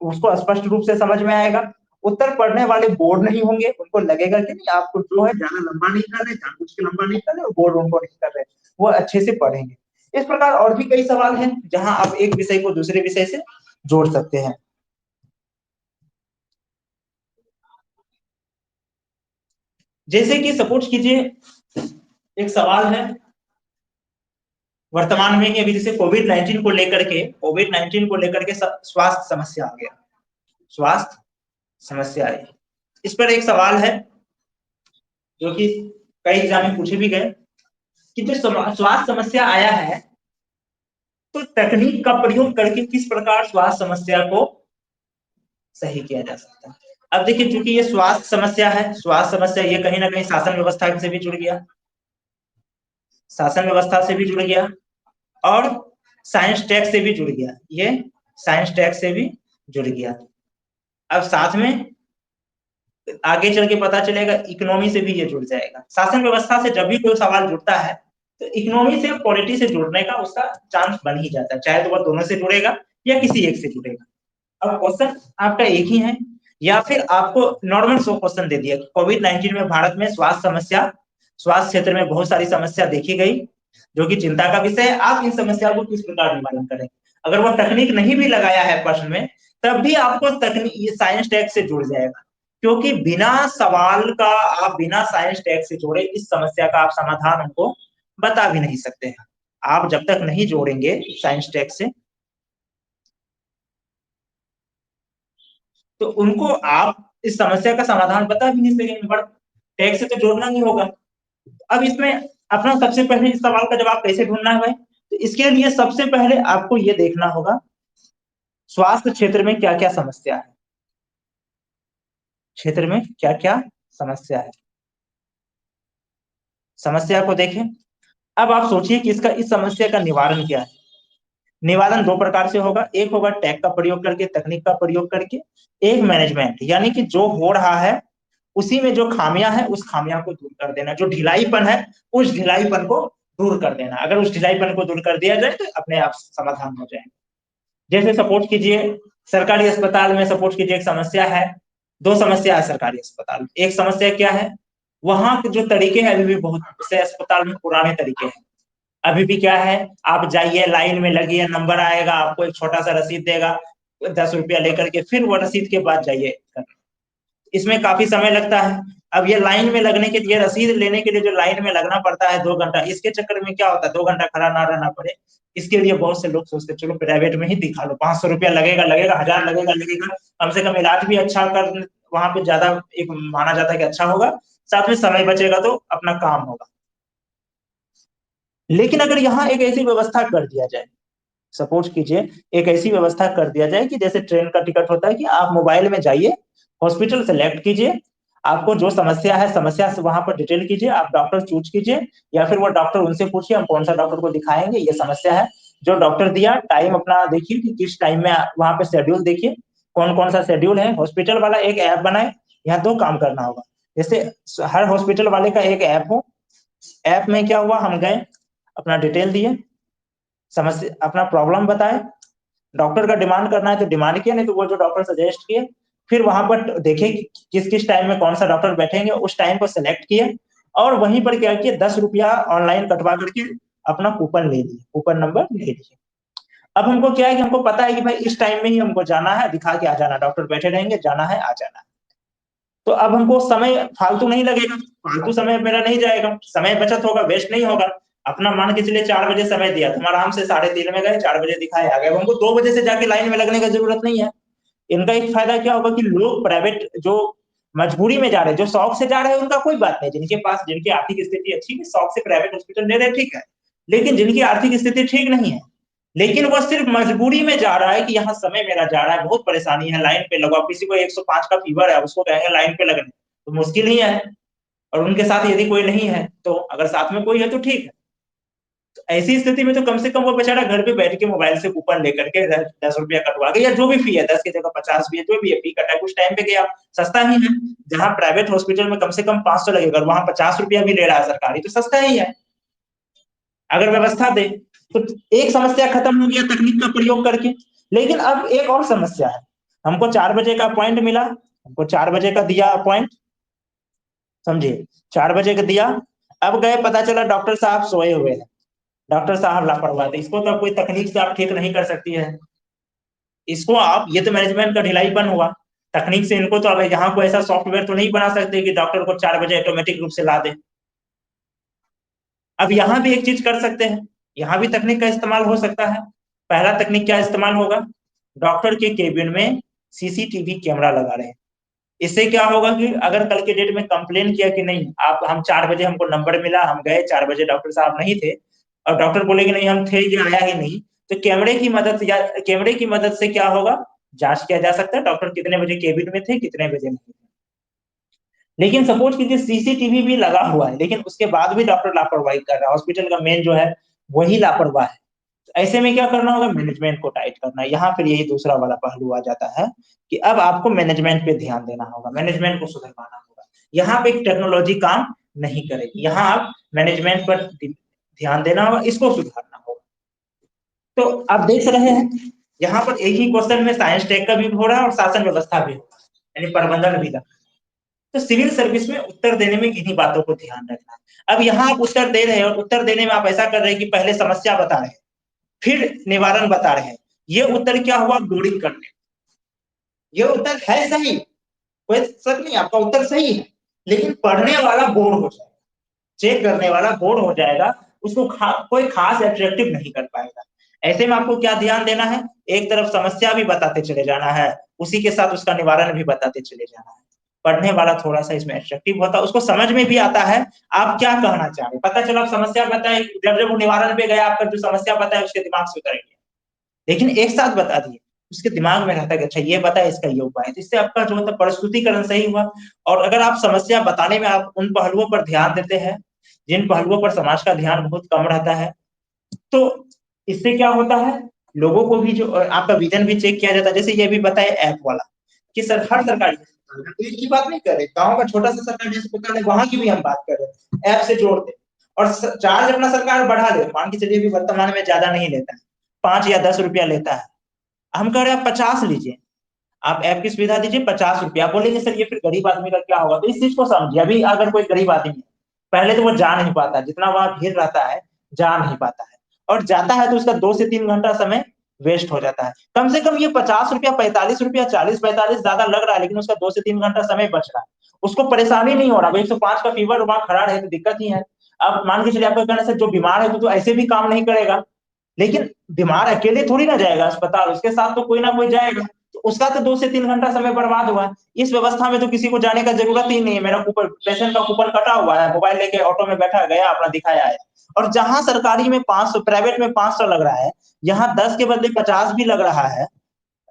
उसको स्पष्ट रूप से समझ में आएगा। उत्तर पढ़ने वाले बोर नहीं होंगे, उनको लगेगा कि नहीं आपको जो है ज्यादा लंबा नहीं कर रहे, जानबूझ के लंबा नहीं कर रहे और बोर उनको नहीं कर रहे, वो अच्छे से पढ़ेंगे। इस प्रकार और भी कई सवाल हैं जहां आप एक विषय को दूसरे विषय से जोड़ सकते हैं। जैसे कि सपोज कीजिए, एक सवाल है वर्तमान में ही, अभी जैसे कोविड 19 को लेकर के स्वास्थ्य समस्या आ गया, स्वास्थ्य समस्या आई। इस पर एक सवाल है जो कि कई एग्जाम में पूछे भी गए कि जो स्वास्थ्य समस्या आया है, तो तकनीक का प्रयोग करके किस प्रकार स्वास्थ्य समस्या को सही किया जा सकता है। अब देखिए, चूंकि ये स्वास्थ्य समस्या है, स्वास्थ्य समस्या ये कहीं ना कहीं शासन व्यवस्था से भी जुड़ गया, शासन व्यवस्था से भी जुड़ गया, और साइंस टैक्स से भी जुड़ गया, ये साइंस टैक्स से भी जुड़ गया। अब साथ में आगे चल के पता चलेगा इकोनॉमी से भी ये जुड़ जाएगा। शासन व्यवस्था से जब भी कोई सवाल जुड़ता है तो इकोनॉमी से पॉलिटी से जुड़ने का उसका चांस बन ही जाता है, चाहे तो वह दोनों से जुड़ेगा या किसी एक से जुड़ेगा। अब क्वेश्चन आपका एक ही है या फिर आपको नॉर्मल सो क्वेश्चन दे दिया। कोविड-19 में भारत में स्वास्थ्य क्षेत्र में बहुत सारी समस्या देखी गई जो कि चिंता का विषय है। आप इन समस्या को किस प्रकार निवारण करेंगे? अगर वो तकनीक नहीं भी लगाया है प्रश्न में तब भी आपको तकनीक साइंस टैग से जुड़ जाएगा, क्योंकि बिना सवाल का आप बिना साइंस टैग से जोड़े इस समस्या का आप समाधान उनको बता भी नहीं सकते हैं। आप जब तक नहीं जोड़ेंगे साइंस टैग से तो उनको आप इस समस्या का समाधान बता भी नहीं सकेंगे, बट टैग से तो जोड़ना नहीं होगा। अब इसमें अपना सबसे पहले इस सवाल का जवाब कैसे ढूंढना है भाई? तो इसके लिए सबसे पहले आपको ये देखना होगा स्वास्थ्य क्षेत्र में क्या क्या समस्या है, क्षेत्र में क्या क्या समस्या है, समस्या को देखें। अब आप सोचिए कि इसका इस समस्या का निवारण क्या है। निवारण दो प्रकार से होगा, एक होगा टेक का प्रयोग करके, तकनीक का प्रयोग करके, एक मैनेजमेंट यानी कि जो हो रहा है उसी में जो खामियां है उस खामियां को दूर कर देना, जो ढिलाईपन है उस ढिलाईपन को दूर कर देना। अगर उस ढिलाईपन को दूर कर दिया जाए तो अपने आप समाधान हो जाएगा। जैसे सपोर्ट कीजिए सरकारी अस्पताल में सपोर्ट कीजिए एक समस्या है, दो समस्या है सरकारी अस्पताल में। एक समस्या क्या है, वहां के जो तरीके हैं अभी भी बहुत से अस्पताल में पुराने तरीके हैं। अभी भी क्या है, आप जाइए लाइन में लगिए, नंबर आएगा, आपको एक छोटा सा रसीद देगा 10 रुपया लेकर के, फिर वो रसीद के बाद जाइए। इसमें काफी समय लगता है। अब ये लाइन में लगने के लिए, रसीद लेने के लिए जो लाइन में लगना पड़ता है 2 घंटा, इसके चक्कर में क्या होता है 2 घंटा खड़ा ना रहना पड़े, इसके लिए बहुत से लोग सोचते चलो प्राइवेट में ही दिखा लो, 500 रुपया लगेगा, 1000 लगेगा, कम से कम इलाज भी अच्छा कर, वहां पे ज्यादा एक माना जाता है कि अच्छा होगा, साथ में समय बचेगा तो अपना काम होगा। लेकिन अगर यहाँ एक ऐसी व्यवस्था कर दिया जाए, सपोज कीजिए एक ऐसी व्यवस्था कर दिया जाए कि जैसे ट्रेन का टिकट होता है कि आप मोबाइल में जाइए, हॉस्पिटल सेलेक्ट कीजिए, आपको जो समस्या है समस्या से वहां पर डिटेल कीजिए, आप डॉक्टर चूज कीजिए या फिर वो डॉक्टर उनसे पूछिए हम कौन सा डॉक्टर को दिखाएंगे, ये समस्या है। जो डॉक्टर दिया टाइम अपना देखिए कि किस टाइम में वहां पे शेड्यूल देखिए कौन कौन सा शेड्यूल है। हॉस्पिटल वाला एक ऐप बनाए, यहाँ दो काम करना होगा। जैसे हर हॉस्पिटल वाले का एक ऐप हो, ऐप में क्या हुआ, हम गए अपना डिटेल दिए, समस्या अपना प्रॉब्लम बताए, डॉक्टर का डिमांड करना है तो डिमांड किया, नहीं तो वो जो डॉक्टर सजेस्ट किए, फिर वहां पर देखे कि किस किस टाइम में कौन सा डॉक्टर बैठेंगे, उस टाइम को सिलेक्ट किए और वहीं पर क्या किए 10 रुपया ऑनलाइन कटवा करके अपना कूपन ले लिए, कूपन नंबर ले लिए। अब हमको क्या है कि हमको पता है कि भाई इस टाइम में ही हमको जाना है, दिखा के आ जाना, डॉक्टर बैठे रहेंगे, जाना है आ जाना है। तो अब हमको समय फालतू नहीं लगेगा, फालतू समय मेरा नहीं जाएगा, समय बचत होगा, वेस्ट नहीं होगा। अपना मान के चलिए 4 बजे समय दिया, हम आराम से 3:30 में गए, 4 बजे दिखाए आ गए, हमको 2 बजे से जाके लाइन में लगने का जरूरत नहीं है। इनका एक फायदा क्या होगा कि लोग प्राइवेट जो मजबूरी में जा रहे हैं, जो शौक से जा रहे हैं उनका कोई बात नहीं, जिनके पास जिनकी आर्थिक स्थिति अच्छी है शौक से प्राइवेट हॉस्पिटल ले रहे हैं ठीक है, लेकिन जिनकी आर्थिक स्थिति ठीक नहीं है, लेकिन वह सिर्फ मजबूरी में जा रहा है कि यहाँ समय मेरा जा रहा है, बहुत परेशानी है, लाइन पे लगो। किसी को 105 का फीवर है, उसको कहेंगे लाइन पे लगने तो मुश्किल ही है, और उनके साथ यदि कोई नहीं है तो अगर साथ में कोई है तो ठीक है। तो ऐसी स्थिति में तो कम से कम वो बेचारा घर पे बैठ के मोबाइल से कूपन लेकर के 10 रुपया कटवा के, या जो भी फी है 10 की जगह 50 भी है, जो भी है फी कटा है, कुछ टाइम पे गया, सस्ता ही है। जहाँ प्राइवेट हॉस्पिटल में कम से कम 500 लगेगा, वहां 50 रुपया भी ले रहा है सरकारी, तो सस्ता ही है अगर व्यवस्था दे। तो एक समस्या खत्म हो गया तकनीक का प्रयोग करके। लेकिन अब एक और समस्या है, हमको 4 बजे का पॉइंट मिला, हमको 4 बजे का दिया पॉइंट, समझिए 4 बजे का दिया, अब गए पता चला डॉक्टर साहब सोए हुए हैं, डॉक्टर साहब लापरवाह थे, इसको तो अब कोई तकनीक से आप ठीक नहीं कर सकती है। इसको आप, ये तो मैनेजमेंट का ढिलाईपन हुआ, तकनीक से इनको तो अब यहाँ को ऐसा सॉफ्टवेयर तो नहीं बना सकते कि डॉक्टर को 4 बजे ऑटोमेटिक रूप से ला दे। अब यहाँ भी एक चीज कर सकते हैं, यहाँ भी तकनीक का इस्तेमाल हो सकता है। पहला तकनीक क्या इस्तेमाल होगा, डॉक्टर के केबिन में सीसीटीवी कैमरा लगा रहे हैं। इससे क्या होगा कि अगर कल के डेट में कंप्लेन किया कि नहीं आप, हम 4 बजे हमको नंबर मिला, हम गए 4 बजे डॉक्टर साहब नहीं थे, और डॉक्टर बोले कि नहीं हम थे, ये आया ही नहीं, तो कैमरे की मदद या कैमरे की मदद से क्या होगा, जांच किया जा सकता है डॉक्टर कितने बजे केबिन में थे, कितने बजे नहीं थे। लेकिन सपोज कीजिए सीसीटीवी भी लगा हुआ है लेकिन उसके बाद भी डॉक्टर लापरवाही कर रहा है, हॉस्पिटल का मेन जो है वही लापरवाह है, ऐसे में क्या करना होगा, मैनेजमेंट को टाइट करना है। यहाँ फिर यही दूसरा वाला पहलू आ जाता है कि अब आपको मैनेजमेंट पे ध्यान देना होगा, मैनेजमेंट को सुधरवाना होगा। यहाँ पे टेक्नोलॉजी काम नहीं करेगी, यहाँ आप मैनेजमेंट पर ध्यान देना होगा, इसको सुधारना होगा। तो आप देख रहे हैं यहाँ पर एक ही क्वेश्चन में साइंस टेक का भी हो रहा है और शासन व्यवस्था भी हो रहा है, यानी प्रबंधन भी लगा। तो सिविल सर्विस में उत्तर देने में इन्हीं बातों को ध्यान रखना है। अब यहाँ आप उत्तर दे रहे हैं और उत्तर देने में आप ऐसा कर रहे हैं कि पहले समस्या बता रहे हैं फिर निवारण बता रहे हैं, ये उत्तर क्या हुआ, बोरिंग करने। ये उत्तर है सही, कोई शक नहीं, आपका उत्तर सही है, लेकिन पढ़ने वाला बोर हो जाएगा, चेक करने वाला बोर हो जाएगा, उसको कोई खास अट्रैक्टिव नहीं कर पाएगा। ऐसे में आपको क्या ध्यान देना है, एक तरफ समस्या भी बताते चले जाना है, उसी के साथ उसका निवारण भी बताते चले जाना है। पढ़ने वाला थोड़ा सा इसमें अट्रैक्टिव होता है, उसको समझ में भी आता है आप क्या कहना चाह रहे हैं। पता चला आप समस्या बताए, जब जब वो निवारण पे गया आपका जो समस्या बताए उसके दिमाग से उतर गया, लेकिन एक साथ बता दिए, उसके दिमाग में रहता है कि अच्छा ये पता है इसका ये उपाय है। इससे आपका जो मतलब प्रस्तुतिकरण सही हुआ। और अगर आप समस्या बताने में आप उन पहलुओं पर ध्यान देते हैं जिन पहलुओं पर समाज का ध्यान बहुत कम रहता है, तो इससे क्या होता है, लोगों को भी जो आपका विजन भी चेक किया जाता है। जैसे ये भी बताए ऐप वाला कि सर हर सरकारी अस्पताल की बात नहीं कर रहे, गांव का छोटा सा सरकारी अस्पताल है वहां की भी हम बात कर रहे हैं, ऐप से जोड़ दे और चार्ज अपना सरकार बढ़ा दे, मान के चलिए भी वर्तमान में ज्यादा नहीं लेता है, 5 या 10 रुपया लेता है। हम कह रहे हैं 50 लीजिए, आप ऐप की सुविधा दीजिए, 50 रुपया। बोलेंगे सर ये फिर गरीब आदमी का क्या होगा, तो इस चीज को समझिए। अभी अगर कोई गरीब आदमी है, पहले तो वो जा नहीं पाता, जितना वहां भीड़ रहता है जा नहीं पाता है, और जाता है तो उसका 2 से 3 घंटा समय वेस्ट हो जाता है। कम से कम ये 50 रुपया, 45 रुपया, 40 45 ज्यादा लग रहा है, लेकिन उसका 2 से 3 घंटा समय बच रहा है, उसको परेशानी नहीं हो रहा। 105 का फीवर वहां खड़ा रहे तो दिक्कत ही है। अब मान के चलिए आपका कहना से जो बीमार है तो ऐसे भी काम नहीं करेगा, लेकिन बीमार अकेले थोड़ी ना जाएगा अस्पताल, उसके साथ तो कोई ना कोई जाएगा, तो उसका तो 2 से 3 घंटा समय बर्बाद हुआ। इस व्यवस्था में तो किसी को जाने का जरूरत ही नहीं है, मेरा कूपन, पेशेंट का कूपन कटा हुआ है, मोबाइल लेके ऑटो में बैठा गया, अपना दिखाया है। और जहां सरकारी में 500, प्राइवेट में 500 लग रहा है, यहाँ 10 के बदले 50 भी लग रहा है,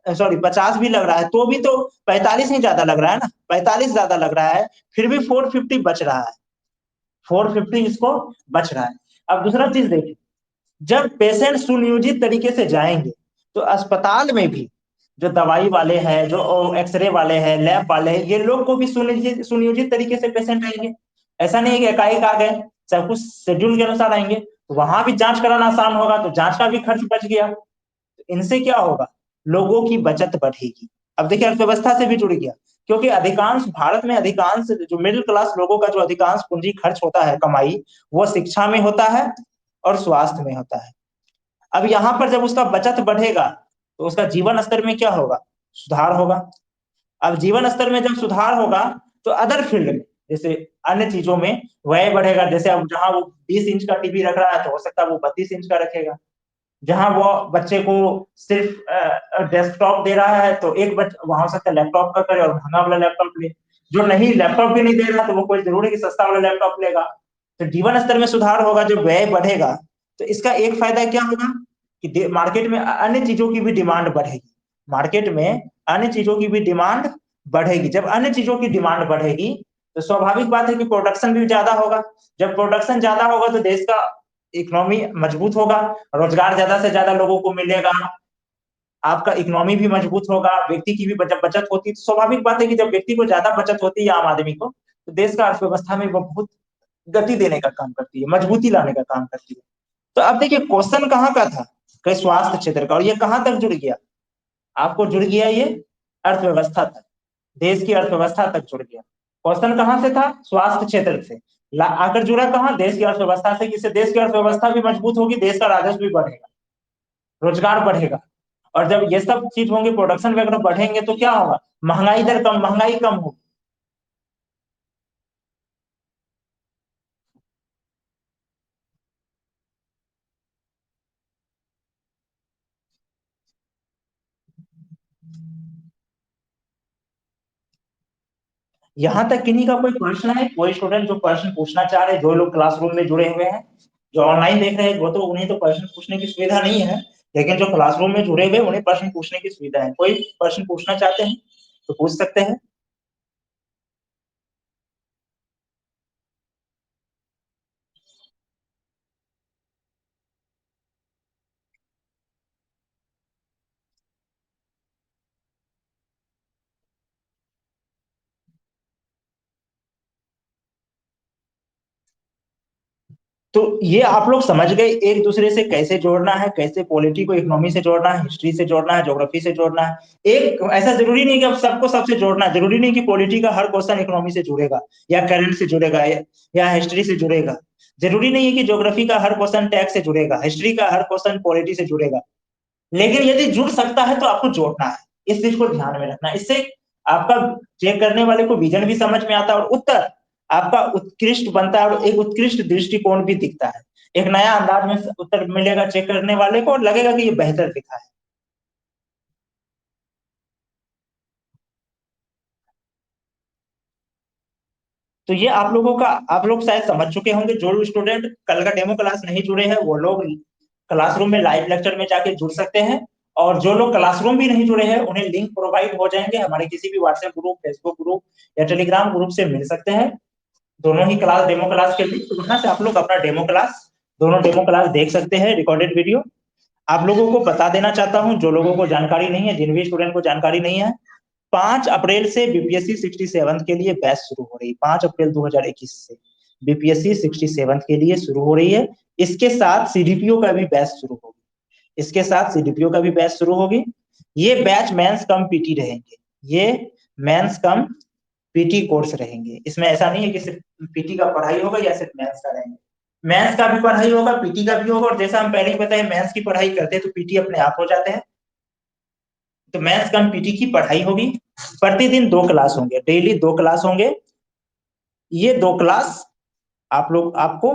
सॉरी 50 भी लग रहा है, तो भी तो 45 ही ज्यादा लग रहा है ना, 45 ज्यादा लग रहा है, फिर भी 450 बच रहा है, 450 इसको बच रहा है। अब दूसरा चीज देखिए, जब पेशेंट सुनियोजित तरीके से जाएंगे तो अस्पताल में भी जो दवाई वाले हैं, जो एक्सरे वाले हैं, लैब वाले हैं, ये लोग को भी सुनियोजित तरीके से पेशेंट आएंगे। ऐसा नहीं है कि एकाएक आ गए, सब कुछ शेड्यूल के अनुसार आएंगे, तो वहां भी जांच कराना आसान होगा, तो जांच का भी खर्च बच गया। इनसे क्या होगा, लोगों की बचत बढ़ेगी। अब देखिए अर्थव्यवस्था से भी जुड़ गया, क्योंकि अधिकांश भारत में अधिकांश जो मिडिल क्लास लोगों का जो अधिकांश पूंजी खर्च होता है, कमाई, वो शिक्षा में होता है और स्वास्थ्य में होता है। अब यहाँ पर जब उसका बचत बढ़ेगा तो उसका जीवन स्तर में क्या होगा, सुधार होगा। अब जीवन स्तर में जब सुधार होगा तो अदर फील्ड में, जैसे अन्य चीजों में व्यय बढ़ेगा। जैसे अब जहां वो 20 इंच का टीवी रख रहा है तो हो सकता है वो 32 इंच का रखेगा। जहां वो बच्चे को सिर्फ डेस्कटॉप दे रहा है तो एक बच्चा वहां हो सकता है लैपटॉप का करे और महंगा वाला लैपटॉप ले। जो नहीं लैपटॉप भी नहीं दे रहा तो वो कोई जरूर है कि सस्ता वाला लैपटॉप लेगा। तो जीवन स्तर में सुधार होगा, जो व्यय बढ़ेगा, तो इसका एक फायदा क्या होगा कि मार्केट में अन्य चीजों की भी डिमांड बढ़ेगी। मार्केट में अन्य चीजों की भी डिमांड बढ़ेगी। जब अन्य चीजों की डिमांड बढ़ेगी तो स्वाभाविक बात है कि प्रोडक्शन भी ज्यादा होगा। जब प्रोडक्शन ज्यादा होगा तो देश का इकोनॉमी मजबूत होगा, रोजगार ज्यादा से ज्यादा लोगों को मिलेगा, आपका इकोनॉमी भी मजबूत होगा, व्यक्ति की भी जब बचत होती है तो स्वाभाविक बात है कि जब व्यक्ति को ज्यादा बचत होती है आम आदमी को, तो देश का अर्थव्यवस्था में वो बहुत गति देने का काम करती है, मजबूती लाने का काम करती है। तो अब देखिए क्वेश्चन कहाँ का था, कि स्वास्थ्य क्षेत्र का, और ये कहां तक जुड़ गया, आपको जुड़ गया ये अर्थव्यवस्था तक, देश की अर्थव्यवस्था तक जुड़ गया। क्वेश्चन कहां से था, स्वास्थ्य क्षेत्र से आकर जुड़ा कहां, देश की अर्थव्यवस्था से। किसी देश की अर्थव्यवस्था भी मजबूत होगी, देश का राजस्व भी बढ़ेगा, रोजगार बढ़ेगा। और जब ये सब चीज होंगे, प्रोडक्शन वगैरह बढ़ेंगे, तो क्या होगा, महंगाई दर कम, महंगाई कम होगी। यहाँ तक किन्हीं का कोई प्रश्न है, कोई स्टूडेंट जो प्रश्न पूछना चाह रहे हैं, जो लोग क्लासरूम में जुड़े हुए हैं, जो ऑनलाइन देख रहे हैं, वो तो उन्हें तो प्रश्न पूछने की सुविधा नहीं है, लेकिन जो क्लासरूम में जुड़े हुए उन्हें प्रश्न पूछने की सुविधा है। कोई प्रश्न पूछना चाहते हैं तो पूछ सकते हैं। तो ये आप लोग समझ गए एक दूसरे से कैसे जोड़ना है, कैसे पॉलिटी को इकोनॉमी से जोड़ना है, हिस्ट्री से जोड़ना है, ज्योग्राफी से जोड़ना है। एक ऐसा जरूरी नहीं कि अब सबको सबसे जोड़ना है, जरूरी नहीं कि पॉलिटी का हर क्वेश्चन इकोनॉमी से जुड़ेगा या करंट से जुड़ेगा या हिस्ट्री से जुड़ेगा। जरूरी नहीं है कि ज्योग्राफी का हर क्वेश्चन टैक्स से जुड़ेगा, हिस्ट्री का हर क्वेश्चन पॉलिटी से जुड़ेगा। लेकिन यदि जुड़ सकता है तो आपको जोड़ना है, इस चीज को ध्यान में रखना है। इससे आपका चेक करने वाले को विजन भी समझ में आता है और उत्तर आपका उत्कृष्ट बनता है और एक उत्कृष्ट दृष्टिकोण भी दिखता है। एक नया अंदाज में उत्तर मिलेगा चेक करने वाले को और लगेगा कि ये बेहतर लिखा है। तो ये आप लोगों का, आप लोग शायद समझ चुके होंगे। जो स्टूडेंट कल का डेमो क्लास नहीं जुड़े हैं वो लोग क्लासरूम में लाइव लेक्चर में जाके जुड़ सकते हैं, और जो लोग क्लासरूम भी नहीं जुड़े हैं उन्हें लिंक प्रोवाइड हो जाएंगे हमारे किसी भी व्हाट्सएप ग्रुप, फेसबुक ग्रुप या टेलीग्राम ग्रुप से मिल सकते हैं। दोनों ही क्लास, डेमो क्लास के लिंक, तो वहां से आप लोग अपना डेमो क्लास, दोनों डेमो क्लास देख सकते हैं, रिकॉर्डेड वीडियो। आप लोगों को बता देना चाहता हूं, जो लोगों को जानकारी नहीं है, जिन भी स्टूडेंट को जानकारी नहीं है, 5 अप्रैल से बीपीएससी 67 के लिए बैच शुरू हो रही है। 5 अप्रैल 2021 से बीपीएससी 67 के लिए शुरू हो रही है। इसके साथ सीडीपीओ का भी बैच शुरू होगी, इसके साथ सीडीपीओ का भी बैच शुरू होगी। ये बैच मेंस कम पीटी रहेंगे, ये मेंस कम पीटी कोर्स रहेंगे। इसमें ऐसा नहीं है कि सिर्फ पीटी का पढ़ाई होगा या सिर्फ मेंस का रहेंगे, मेंस का भी पढ़ाई होगा, पीटी का भी होगा। और जैसा हम पहले ही बताए, मेंस की पढ़ाई करते हैं तो पीटी अपने आप हो जाते हैं। तो मैथ्स कम पीटी की पढ़ाई होगी। प्रतिदिन 2 क्लास होंगे, डेली 2 क्लास होंगे। ये 2 क्लास आप लोग, आपको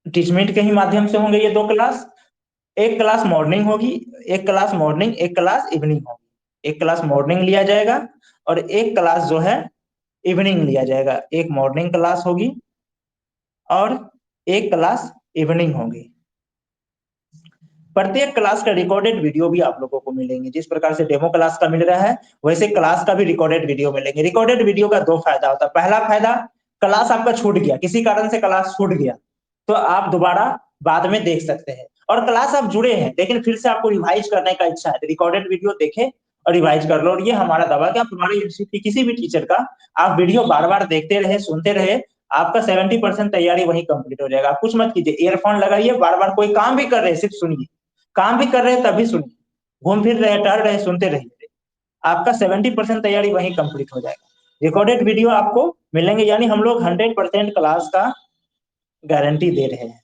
टीचमेंट के ही माध्यम से होंगे। ये 2 क्लास, एक क्लास मॉर्निंग होगी, एक क्लास मॉर्निंग, एक क्लास इवनिंग होगी। एक क्लास मॉर्निंग लिया जाएगा और एक क्लास जो है इवनिंग लिया जाएगा। एक मॉर्निंग क्लास होगी और एक क्लास इवनिंग होगी। प्रत्येक क्लास का रिकॉर्डेड वीडियो भी आप लोगों को मिलेंगे। जिस प्रकार से डेमो क्लास का मिल रहा है वैसे क्लास का भी रिकॉर्डेड वीडियो मिलेंगे। रिकॉर्डेड वीडियो का 2 फायदा होता है। पहला फायदा, क्लास आपका छूट गया, किसी कारण से क्लास छूट गया तो आप दोबारा बाद में देख सकते हैं। और क्लास आप जुड़े हैं लेकिन फिर से आपको रिवाइज करने का इच्छा है तो रिकॉर्डेड वीडियो देखें और रिवाइज कर लो। और ये हमारा दावा कि आप हमारे इंस्टीट्यूट की किसी भी टीचर का आप वीडियो बार बार देखते रहे, सुनते रहे, आपका 70% तैयारी वही कंप्लीट हो जाएगा। आप कुछ मत कीजिए, ईयरफोन लगाइए, बार बार कोई काम भी कर रहे हैं सिर्फ सुनिए, काम भी कर रहे हैं तभी सुनिए, घूम फिर रहे, टहल रहे, सुनते रहिए। आपका 70% तैयारी वहीं कंप्लीट हो जाएगा। रिकॉर्डेड वीडियो आपको मिलेंगे, यानी हम लोग 100% क्लास का गारंटी दे रहे हैं।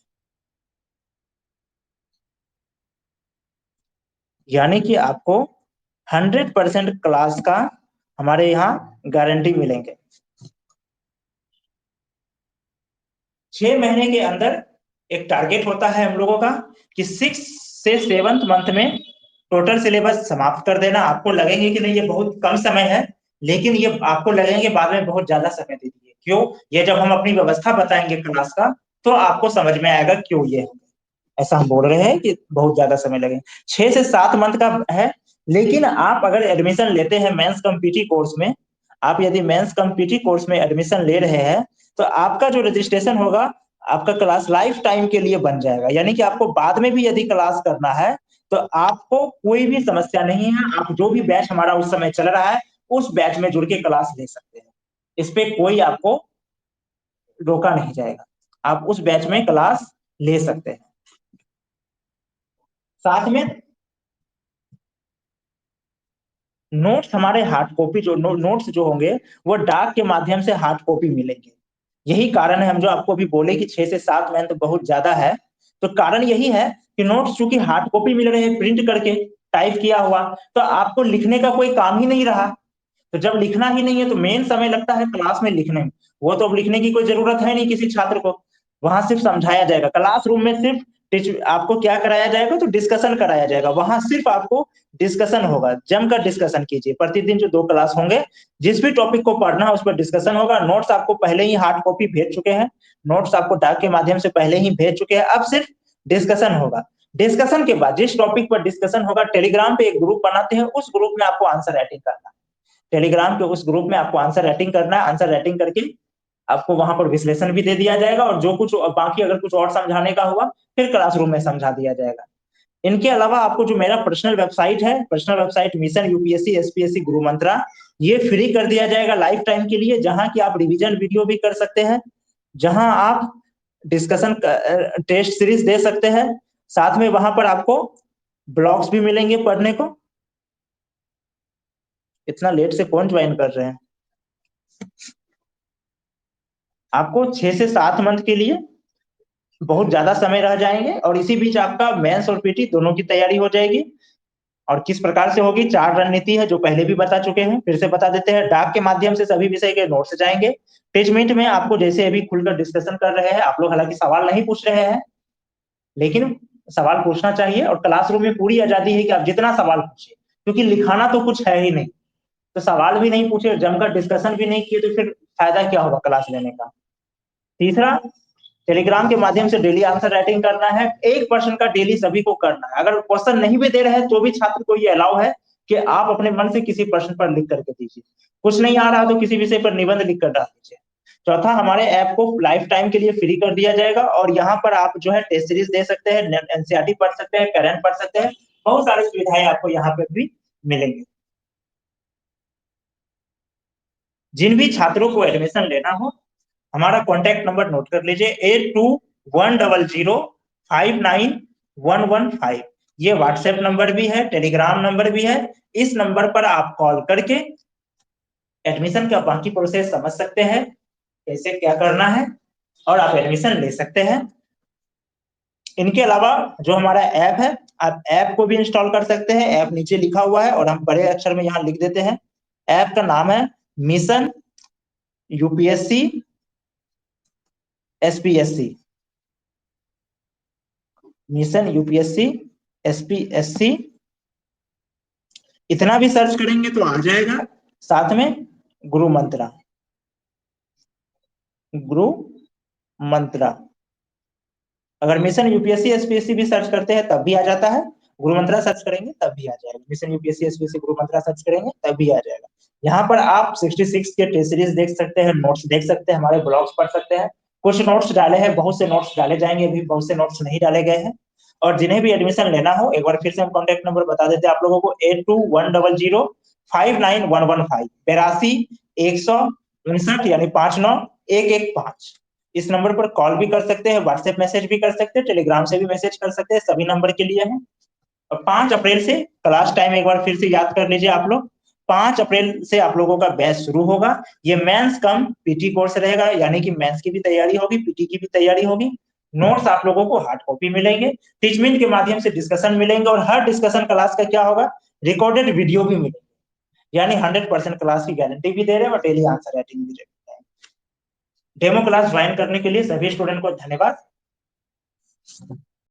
यानी कि आपको 100% क्लास का हमारे यहाँ गारंटी मिलेंगे। 6 महीने के अंदर एक टारगेट होता है हम लोगों का कि 6 से 7 मंथ में टोटल सिलेबस समाप्त कर देना। आपको लगेंगे कि नहीं ये बहुत कम समय है, लेकिन ये आपको लगेंगे बाद में बहुत ज्यादा समय दे दिए। क्यों? ये जब हम अपनी व्यवस्था बताएंगे क्लास का तो आपको समझ में आएगा क्यों ये ऐसा हम बोल रहे हैं कि बहुत ज्यादा समय लगेगा। 6 से 7 मंथ का है। लेकिन आप अगर एडमिशन लेते हैं मेंस कम पीटी कोर्स में, आप यदि मेंस कम पीटी कोर्स में एडमिशन ले रहे हैं तो आपका जो रजिस्ट्रेशन होगा आपका क्लास लाइफ टाइम के लिए बन जाएगा। यानी कि आपको बाद में भी यदि क्लास करना है तो आपको कोई भी समस्या नहीं है। आप जो भी बैच हमारा उस समय चल रहा है उस बैच में जुड़ के क्लास ले सकते हैं। इस पे कोई आपको रोका नहीं जाएगा, आप उस बैच में क्लास ले सकते हैं। साथ में नोट्स, हमारे हार्ड कॉपी जो नोट्स जो होंगे वो डाक के माध्यम से हार्ड कॉपी मिलेंगे। यही कारण है हम जो आपको अभी बोले कि 6 से 7 मंथ बहुत ज्यादा है, तो कारण यही है कि नोट्स चूंकि हार्ड कॉपी मिल रहे हैं प्रिंट करके, टाइप किया हुआ, तो आपको लिखने का कोई काम ही नहीं रहा। तो जब लिखना ही नहीं है तो मेन समय लगता है क्लास में लिखने में। वो तो अब लिखने की कोई जरूरत है नहीं किसी छात्र को, वहां सिर्फ समझाया जाएगा। क्लासरूम में सिर्फ आपको क्या कराया जाएगा तो डिस्कशन कराया जाएगा। वहां सिर्फ आपको डिस्कशन होगा, जमकर डिस्कशन कीजिए। प्रतिदिन जो 2 क्लास होंगे, जिस भी टॉपिक को पढ़ना है उस पर डिस्कशन होगा। नोट्स आपको पहले ही हार्ड कॉपी भेज चुके हैं, नोट्स आपको डाक के माध्यम से पहले ही भेज चुके हैं, अब सिर्फ डिस्कशन होगा। डिस्कशन के बाद जिस टॉपिक पर डिस्कशन होगा, टेलीग्राम पे एक ग्रुप बनाते हैं, उस ग्रुप में आपको आंसर राइटिंग करना है। टेलीग्राम के उस ग्रुप में आपको आंसर राइटिंग करना है। आंसर राइटिंग करके आपको वहां पर विश्लेषण भी दे दिया जाएगा और जो कुछ बाकी अगर कुछ और समझाने का हुआ फिर क्लासरूम में समझा दिया जाएगा। इनके अलावा आपको जो मेरा पर्सनल वेबसाइट है, personal website mission UPSC SPSC गुरु मंत्रा, ये फ्री कर दिया जाएगा लाइफ टाइम के लिए, जहां की आप रिवीजन वीडियो भी कर सकते हैं, जहां आप डिस्कशन टेस्ट सीरीज दे सकते हैं, साथ में वहां पर आपको ब्लॉग्स भी मिलेंगे पढ़ने को। इतना लेट से कौन ज्वाइन कर रहे हैं? आपको 6 से 7 मंथ के लिए बहुत ज्यादा समय रह जाएंगे, और इसी बीच आपका मेंस और पीटी दोनों की तैयारी हो जाएगी। और किस प्रकार से होगी, 4 रणनीति है जो पहले भी बता चुके हैं, फिर से बता देते हैं। डाक के माध्यम से सभी विषय के नोट्स जाएंगे। टेचमेंट में आपको जैसे अभी खुलकर डिस्कशन कर रहे हैं, आप लोग हालांकि सवाल नहीं पूछ रहे हैं, लेकिन सवाल पूछना चाहिए, और क्लासरूम में पूरी आजादी है कि आप जितना सवाल पूछे, क्योंकि लिखाना तो कुछ है ही नहीं। तो सवाल भी नहीं पूछे, जमकर डिस्कशन भी नहीं किए, तो फिर फायदा क्या होगा क्लास लेने का। तीसरा, टेलीग्राम के माध्यम से डेली आंसर राइटिंग करना है। 1% का डेली सभी को करना है। अगर क्वेश्चन नहीं भी दे रहे हैं तो भी छात्र को ये अलाउ है कि आप अपने मन से किसी प्रश्न पर लिख करके दीजिए। कुछ नहीं आ रहा तो किसी विषय पर निबंध लिख कर डाल दीजिए। चौथा, हमारे ऐप को लाइफ टाइम के लिए फ्री कर दिया जाएगा, और यहाँ पर आप जो है टेस्ट सीरीज दे सकते हैं, एनसीईआरटी पढ़ सकते हैं, करंट पढ़ सकते हैं, बहुत सारी सुविधाएं आपको यहाँ पर भी मिलेंगी। जिन भी छात्रों को एडमिशन लेना हो, हमारा कॉन्टैक्ट नंबर नोट कर लीजिए, 8210059115। ये व्हाट्सएप नंबर भी है, टेलीग्राम नंबर भी है। इस नंबर पर आप कॉल करके एडमिशन का बाकी प्रोसेस समझ सकते हैं, कैसे क्या करना है, और आप एडमिशन ले सकते हैं। इनके अलावा जो हमारा ऐप है, आप ऐप को भी इंस्टॉल कर सकते हैं। ऐप नीचे लिखा हुआ है, और हम बड़े अक्षर में यहाँ लिख देते हैं। ऐप का नाम है mission UPSC SPSC, mission UPSC SPSC. इतना भी सर्च करेंगे तो आ जाएगा। साथ में गुरु मंत्रा, गुरु मंत्रा। अगर मिशन यूपीएससी एसपीएससी भी सर्च करते हैं तब भी आ जाता है। गुरु मंत्रा सर्च करेंगे तब भी आ जाएगा। मिशन यूपीएससी एसपीएससी गुरु मंत्रा सर्च करेंगे तब भी आ जाएगा। यहाँ पर आप 66 के टेस्ट सीरीज देख सकते हैं, नोट्स देख सकते हैं, हमारे ब्लॉग्स पढ़ सकते हैं। कुछ नोट्स डाले हैं, बहुत से नोट्स डाले जाएंगे, अभी बहुत से नोट्स नहीं डाले गए हैं। और जिन्हें भी एडमिशन लेना हो, एक बार फिर से हम कॉन्टैक्ट नंबर बता देते हैं आप लोगों को, 8210059115, 82 159 यानी 59115। इस नंबर पर कॉल भी कर सकते हैं, व्हाट्सएप मैसेज भी कर सकते हैं, टेलीग्राम से भी मैसेज कर सकते हैं, सभी नंबर के लिए है। और 5 अप्रैल से क्लास टाइम एक बार फिर से याद कर लीजिए आप लोग। 5 अप्रैल से आप लोगों का बैच शुरू होगा। ये मेंस कम पीटी कोर्स रहेगा, यानी कि मेंस की भी तैयारी होगी, पीटी की भी तैयारी होगी। नोट्स आप लोगों को हार्ड कॉपी मिलेंगे, टीचमेंट के माध्यम से डिस्कशन मिलेंगे, और हर डिस्कशन क्लास का क्या होगा, रिकॉर्डेड वीडियो भी मिलेगी। यानी 100% क्लास की गारंटी भी दे रहे हैं, और डेली आंसर राइटिंग भी दे रहे हैं। डेमो क्लास ज्वाइन करने के लिए सभी स्टूडेंट को धन्यवाद।